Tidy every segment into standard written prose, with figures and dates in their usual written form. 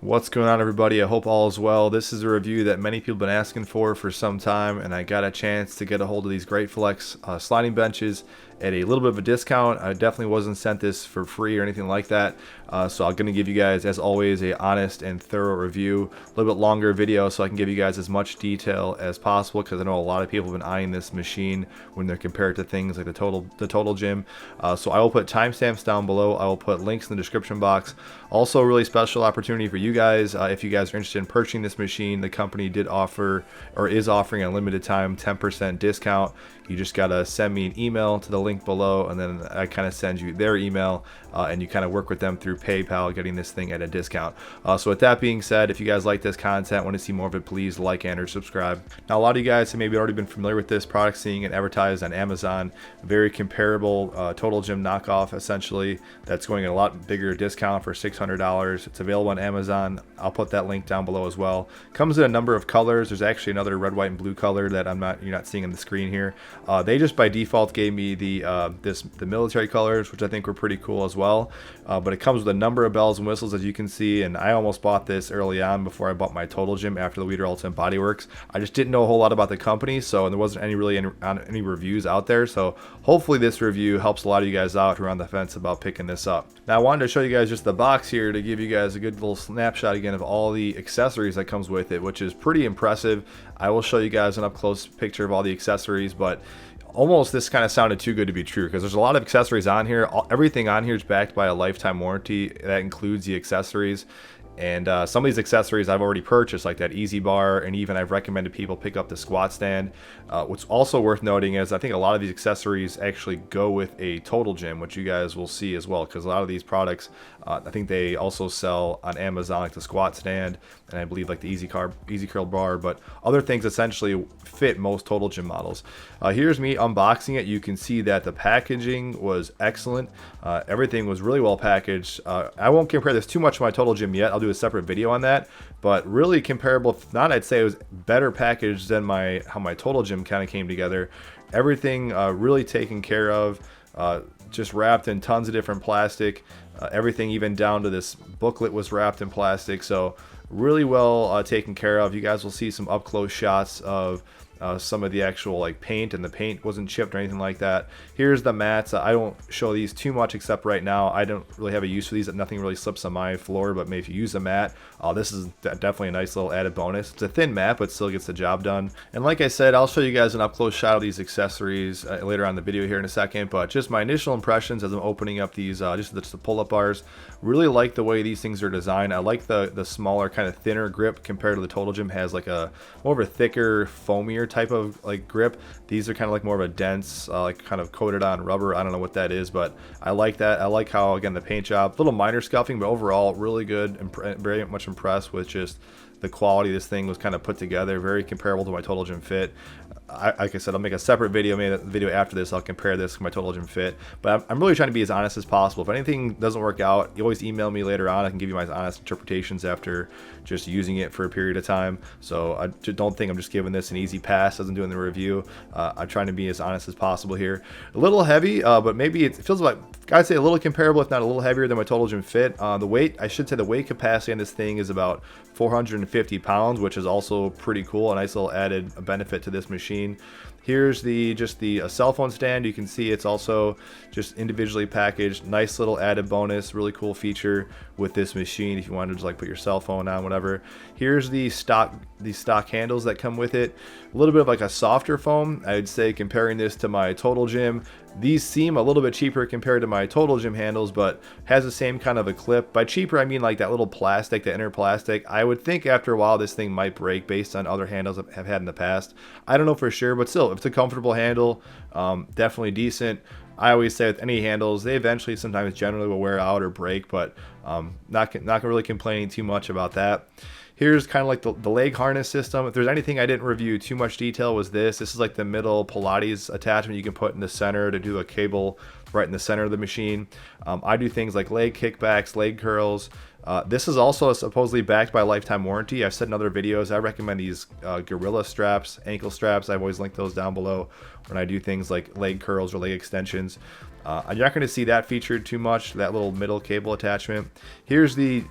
What's going on, everybody? I hope all is well. This is a review that many people have been asking for some time, and I got a chance to get a hold of these GR8FLEX sliding benches at a little bit of a discount. I definitely wasn't sent this for free or anything like that, so I'm going to give you guys, as always, a honest and thorough review. A little bit longer video so I can give you guys as much detail as possible, because I know a lot of people have been eyeing this machine when they're compared to things like the Total Gym. So I will put timestamps down below. I will put links in the description box. Also, a really special opportunity for you guys. If you guys are interested in purchasing this machine, the company did offer, or is offering, a limited time 10% discount. You just gotta send me an email to the link below, and then I kind of send you their email, and you kind of work with them through PayPal, getting this thing at a discount. So with that being said, if you guys like this content, want to see more of it, please like and or subscribe. Now, a lot of you guys have maybe already been familiar with this product, seeing it advertised on Amazon. Very comparable Total Gym knockoff, essentially, that's going at a lot bigger discount for $600. It's available on Amazon. I'll put that link down below as well. Comes in a number of colors. There's actually another red, white, and blue color that you're not seeing on the screen here. They just by default gave me the military colors, which I think were pretty cool as well. But it comes with a number of bells and whistles, as you can see, and I almost bought this early on before I bought my Total Gym after the Leader Ultimate Body Works. I just didn't know a whole lot about the company, so there wasn't any reviews out there. So hopefully this review helps a lot of you guys out who are on the fence about picking this up. Now, I wanted to show you guys just the box here to give you guys a good little snapshot again of all the accessories that comes with it, which is pretty impressive. I will show you guys an up close picture of all the accessories, but almost this kind of sounded too good to be true, because there's a lot of accessories on here. Everything on here is backed by a lifetime warranty that includes the accessories. And some of these accessories I've already purchased, like that easy bar, and even I've recommended people pick up the squat stand. What's also worth noting is I think a lot of these accessories actually go with a Total Gym, which you guys will see as well, because a lot of these products, I think they also sell on Amazon, like the squat stand, and I believe like the easy curl bar, but other things essentially fit most Total Gym models. Here's me unboxing it. You can see that the packaging was excellent. Everything was really well packaged. I won't compare this too much to my Total Gym yet. I'll do a separate video on that, but really comparable. If not, I'd say it was better packaged than how my Total Gym kind of came together. Everything really taken care of, just wrapped in tons of different plastic. Everything, even down to this booklet, was wrapped in plastic. So really well taken care of. You guys will see some up close shots of some of the actual like paint, and the paint wasn't chipped or anything like that. Here's the mats. I don't show these too much, except right now I don't really have a use for these. Nothing really slips on my floor, but maybe if you use a mat, this is definitely a nice little added bonus. It's a thin mat, but still gets the job done. And like I said, I'll show you guys an up close shot of these accessories later on in the video here in a second, but just my initial impressions as I'm opening up these, just the pull-up bars. Really like the way these things are designed. I like the smaller, kind of thinner grip compared to the Total Gym. Has like a more of a thicker, foamier type of like grip. These are kind of like more of a dense, like kind of coated on rubber. I don't know what that is, but I like that. I like how, again, the paint job, little minor scuffing, but overall really good. Very much impressed with just the quality this thing was kind of put together. Very comparable to my Total Gym Fit. Like I said, I'll make a separate video, maybe a video after this. I'll compare this to my Total Gym Fit, but I'm really trying to be as honest as possible. If anything doesn't work out, you always email me later on. I can give you my honest interpretations after just using it for a period of time. So I just don't think I'm just giving this an easy pass as I'm doing the review. I'm trying to be as honest as possible here. A little heavy, but maybe it feels like, I'd say a little comparable, if not a little heavier than my Total Gym Fit. The weight, I should say the weight capacity on this thing is about 450 pounds, which is also pretty cool. A nice little added benefit to this machine. Here's the cell phone stand. You can see it's also just individually packaged. Nice little added bonus, really cool feature with this machine if you wanted to just like put your cell phone on, whatever. Here's the stock handles that come with it. A little bit of like a softer foam. I'd say comparing this to my Total Gym, these seem a little bit cheaper compared to my Total Gym handles, but has the same kind of a clip. By cheaper, I mean like that little plastic, the inner plastic. I would think after a while this thing might break based on other handles I've had in the past. I don't know for sure, but still, if it's a comfortable handle, definitely decent. I always say with any handles, they eventually sometimes generally will wear out or break, but not really complaining too much about that. Here's kind of like the leg harness system. If there's anything I didn't review too much detail, was this. This is like the middle Pilates attachment you can put in the center to do a cable right in the center of the machine. I do things like leg kickbacks, leg curls. This is also supposedly backed by a lifetime warranty. I've said in other videos, I recommend these Gorilla straps, ankle straps. I've always linked those down below when I do things like leg curls or leg extensions. You're not going to see that featured too much, that little middle cable attachment. Here's the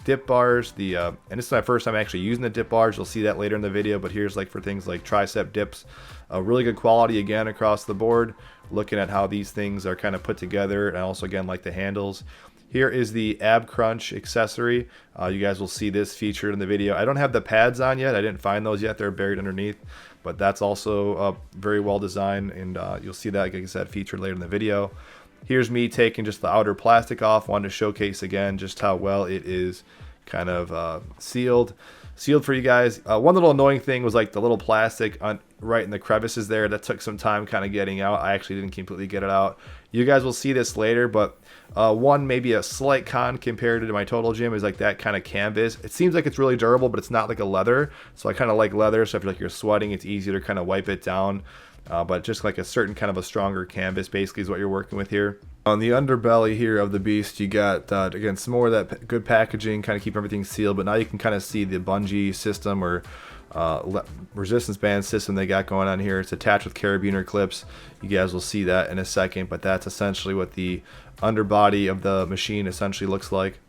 dip bars, and this is my first time actually using the dip bars. You'll see that later in the video, but here's like for things like tricep dips. Really good quality again across the board. Looking at how these things are kind of put together, and also again like the handles. Here is the ab crunch accessory. You guys will see this featured in the video. I don't have the pads on yet. I didn't find those yet. They're buried underneath, but that's also very well designed, and you'll see that, like I said, featured later in the video. Here's me taking just the outer plastic off. Wanted to showcase again just how well it is kind of sealed for you guys. One little annoying thing was like the little plastic right in the crevices there. That took some time kind of getting out. I actually didn't completely get it out. You guys will see this later, but maybe a slight con compared to my Total Gym is like that kind of canvas. It seems like it's really durable, but it's not like a leather. So I kind of like leather, so if you're sweating, it's easier to kind of wipe it down. But just like a certain kind of a stronger canvas basically is what you're working with here. On the underbelly here of the beast, you got, again, some more of that good packaging, kind of keep everything sealed, but now you can kind of see the bungee system or resistance band system they got going on here. It's attached with carabiner clips. You guys will see that in a second, but that's essentially what the underbody of the machine essentially looks like.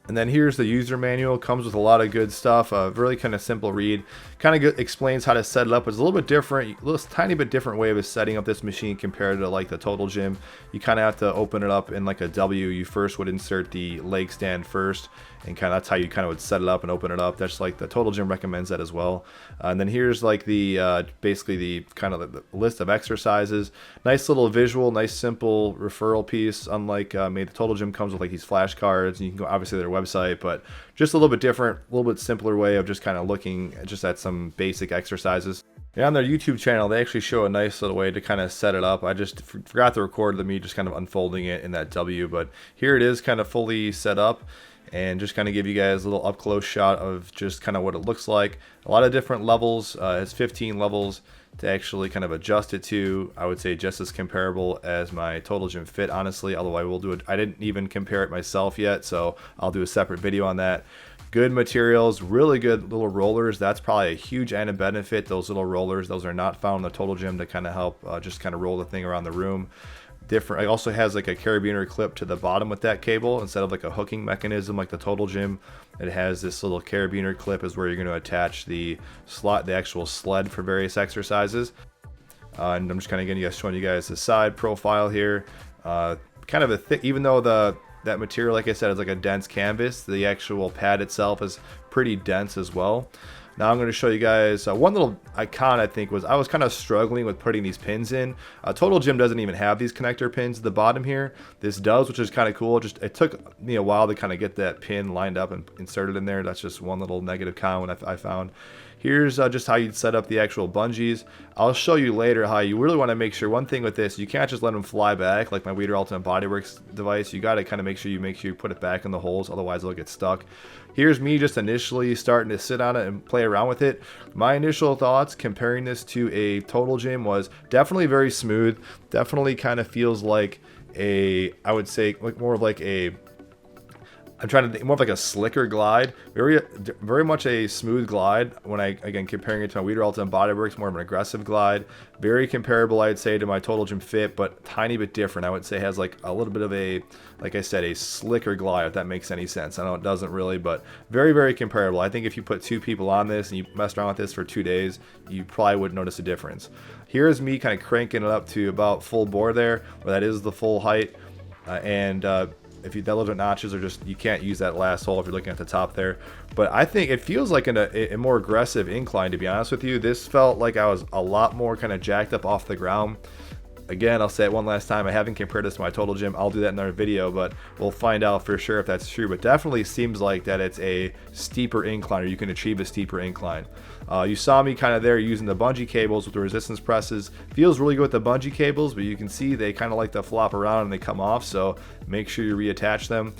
And then here's the user manual. Comes with a lot of good stuff. Really kind of simple read. Kind of explains how to set it up. It's a little bit different, a little tiny bit different way of setting up this machine compared to like the Total Gym. You kind of have to open it up in like a W. You first would insert the leg stand first, and kind of that's how you kind of would set it up and open it up. That's like the Total Gym recommends that as well. And then here's like the basically the kind of the list of exercises. Nice little visual, nice simple referral piece. Unlike maybe the Total Gym comes with like these flashcards, and you can go obviously to their website, but just a little bit different, a little bit simpler way of just kind of looking just at some basic exercises. And on their YouTube channel, they actually show a nice little way to kind of set it up. I just forgot to record me just kind of unfolding it in that W, but here it is kind of fully set up. And just kind of give you guys a little up close shot of just kind of what it looks like. A lot of different levels. It's 15 levels to actually kind of adjust it to. I would say just as comparable as my Total Gym Fit, honestly, although I will do it. I didn't even compare it myself yet, so I'll do a separate video on that. Good materials, really good little rollers. That's probably a huge added benefit. Those little rollers, those are not found in the Total Gym to kind of help just kind of roll the thing around the room. Different. It also has like a carabiner clip to the bottom with that cable instead of like a hooking mechanism like the Total Gym. It has this little carabiner clip is where you're going to attach the actual sled for various exercises. And I'm just kind of showing you guys the side profile here. Kind of a thick, even though that material, like I said, is like a dense canvas, the actual pad itself is pretty dense as well. Now I'm going to show you guys one little icon. I think was I was kind of struggling with putting these pins in. Total Gym doesn't even have these connector pins at the bottom here. This does, which is kind of cool. Just it took me a while to kind of get that pin lined up and inserted in there. That's just one little negative con I found. Here's just how you'd set up the actual bungees. I'll show you later how you really want to make sure. One thing with this, you can't just let them fly back like my Weider Ultimate Bodyworks device. You got to kind of make sure you put it back in the holes, otherwise it'll get stuck. Here's me just initially starting to sit on it and play around with it. My initial thoughts comparing this to a Total Gym was definitely very smooth. Definitely kind of feels like I would say more of like I'm trying to think more of like a slicker glide, very much a smooth glide. When again comparing it to my Weider Ultimate Bodyworks, more of an aggressive glide. Very comparable, I'd say, to my Total Gym Fit, but tiny bit different. I would say has like a little bit of a, like I said, a slicker glide, if that makes any sense. I know it doesn't really, but very, very comparable. I think if you put two people on this and you messed around with this for 2 days, you probably wouldn't notice a difference. Here's me kind of cranking it up to about full bore there, where that is the full height, if you those are notches or just you can't use that last hole if you're looking at the top there. But I think it feels like a more aggressive incline, to be honest with you. This felt like I was a lot more kind of jacked up off the ground. Again, I'll say it one last time, I haven't compared this to my Total Gym. I'll do that in another video, but we'll find out for sure if that's true. But definitely seems like that it's a steeper incline, or you can achieve a steeper incline. You saw me kind of there using the bungee cables with the resistance presses. Feels really good with the bungee cables, but you can see they kind of like to flop around and they come off, so make sure you reattach them.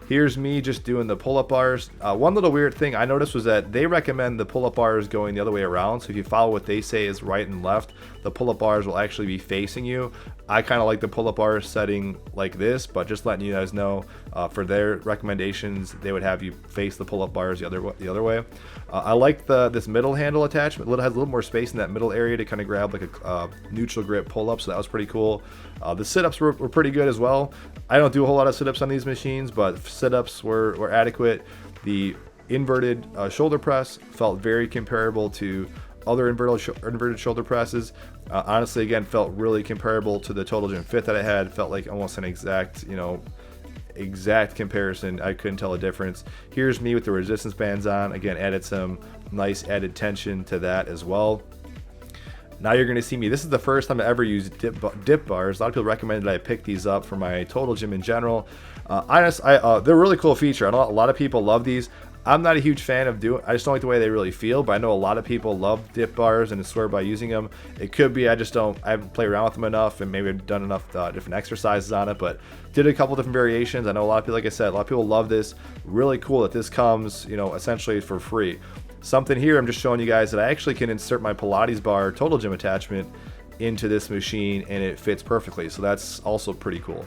Here's me just doing the pull-up bars. One little weird thing I noticed was that they recommend the pull-up bars going the other way around. So if you follow what they say is right and left, the pull-up bars will actually be facing you. I kind of like the pull-up bars setting like this, but just letting you guys know for their recommendations, they would have you face the pull-up bars the other way. I like this middle handle attachment. It has a little more space in that middle area to kind of grab like a neutral grip pull-up, so that was pretty cool. The sit-ups were pretty good as well. I don't do a whole lot of sit-ups on these machines, but sit-ups were adequate. The inverted shoulder press felt very comparable to other inverted shoulder presses. Honestly, again, felt really comparable to the Total Gym Fit that I had. Felt like almost an exact comparison. I couldn't tell a difference. Here's me with the resistance bands on. Again, added some nice added tension to that as well. Now you're going to see me. This is the first time I ever used dip bars. A lot of people recommended I pick these up for my Total Gym in general. They're a really cool feature. I know a lot of people love these. I'm not a huge fan of I just don't like the way they really feel, but I know a lot of people love dip bars and swear by using them. It could be I haven't played around with them enough, and maybe I've done enough different exercises on it, but did a couple different variations. I know a lot of people, like I said, a lot of people love this. Really cool that this comes, essentially for free. Something here, I'm just showing you guys that I actually can insert my Pilates bar Total Gym attachment into this machine and it fits perfectly. So that's also pretty cool.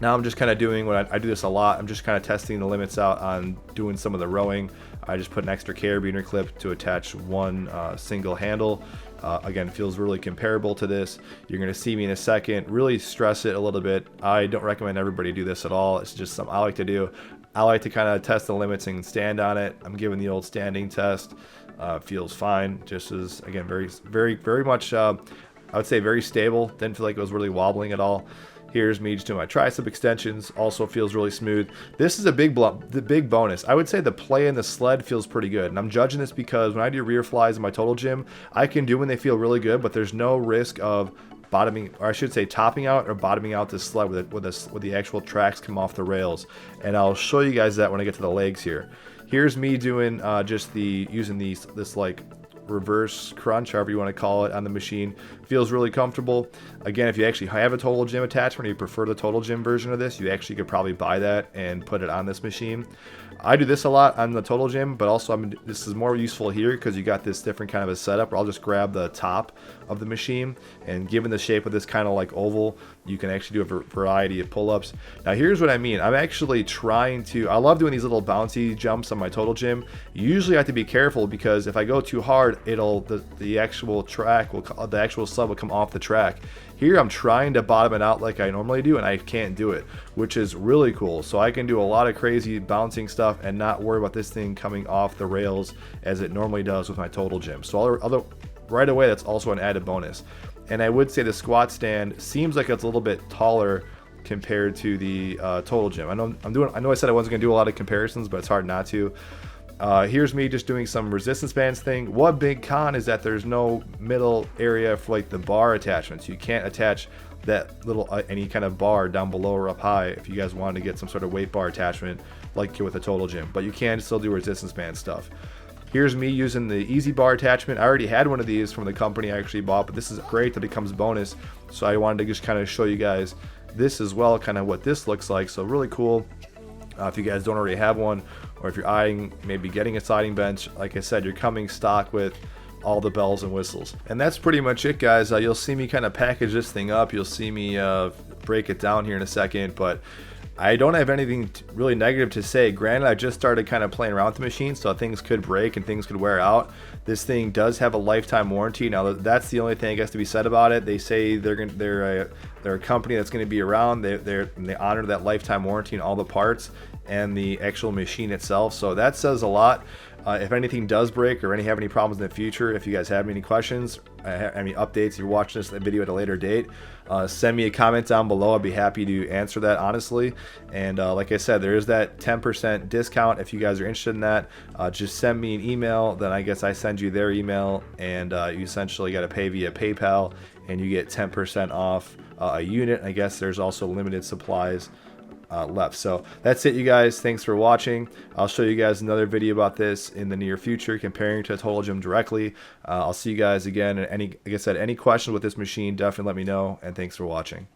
Now I'm just kind of doing what I do this a lot. I'm just kind of testing the limits out on doing some of the rowing. I just put an extra carabiner clip to attach one single handle. Again, it feels really comparable to this. You're going to see me in a second really stress it a little bit. I don't recommend everybody do this at all. It's just something I like to do. I like to kind of test the limits and stand on it. I'm giving the old standing test. Feels fine. Just as, again, very much, I would say very stable. Didn't feel like it was really wobbling at all. Here's me just doing my tricep extensions. Also feels really smooth. This is the big bonus. I would say the play in the sled feels pretty good. And I'm judging this because when I do rear flies in my Total Gym, I can do when they feel really good, but there's no risk of bottoming, or I should say topping out or bottoming out this sled with the actual tracks come off the rails. And I'll show you guys that when I get to the legs here. Here's me doing using this like reverse crunch, however you want to call it, on the machine. Feels really comfortable. Again, if you actually have a Total Gym attachment or you prefer the Total Gym version of this, you actually could probably buy that and put it on this machine. I do this a lot on the Total Gym, but also this is more useful here because you got this different kind of a setup where I'll just grab the top of the machine, and given the shape of this kind of like oval, you can actually do a variety of pull-ups. Now here's what I mean. I'm actually I love doing these little bouncy jumps on my Total Gym. Usually I have to be careful because if I go too hard, the actual sled will come off the track. Here I'm trying to bottom it out like I normally do, and I can't do it, which is really cool. So I can do a lot of crazy bouncing stuff and not worry about this thing coming off the rails as it normally does with my Total Gym. So right away, that's also an added bonus. And I would say the squat stand seems like it's a little bit taller compared to the Total Gym. I know I said I wasn't gonna do a lot of comparisons, but it's hard not to. Here's me just doing some resistance bands thing. One big con is that there's no middle area for like the bar attachments. You can't attach that little any kind of bar down below or up high if you guys wanted to get some sort of weight bar attachment like with the Total Gym, but you can still do resistance band stuff. Here's me using the easy bar attachment. I already had one of these from the company I actually bought, but this is great that it comes bonus. So I wanted to just kind of show you guys this as well, kind of what this looks like. So really cool. If you guys don't already have one, or if you're eyeing maybe getting a sliding bench, like I said, you're coming stock with all the bells and whistles. And that's pretty much it, guys. You'll see me kind of package this thing up. You'll see me break it down here in a second, but I don't have anything really negative to say. Granted, I just started kind of playing around with the machine, so things could break and things could wear out. This thing does have a lifetime warranty. Now, that's the only thing I guess to be said about it. They say they're a company that's going to be around. They honor that lifetime warranty in all the parts and the actual machine itself. So that says a lot. If anything does break or have any problems in the future, if you guys have any questions, any updates, you're watching this video at a later date, send me a comment down below. I'd be happy to answer that honestly. And like I said, there is that 10% discount if you guys are interested in that. Just send me an email, then I guess I send you their email, and you essentially got to pay via PayPal, and you get 10% off a unit. I guess there's also limited supplies left. So that's it, you guys. Thanks for watching. I'll show you guys another video about this in the near future, comparing to a Total Gym directly. I'll see you guys again. And like I said, any questions with this machine, definitely let me know. And thanks for watching.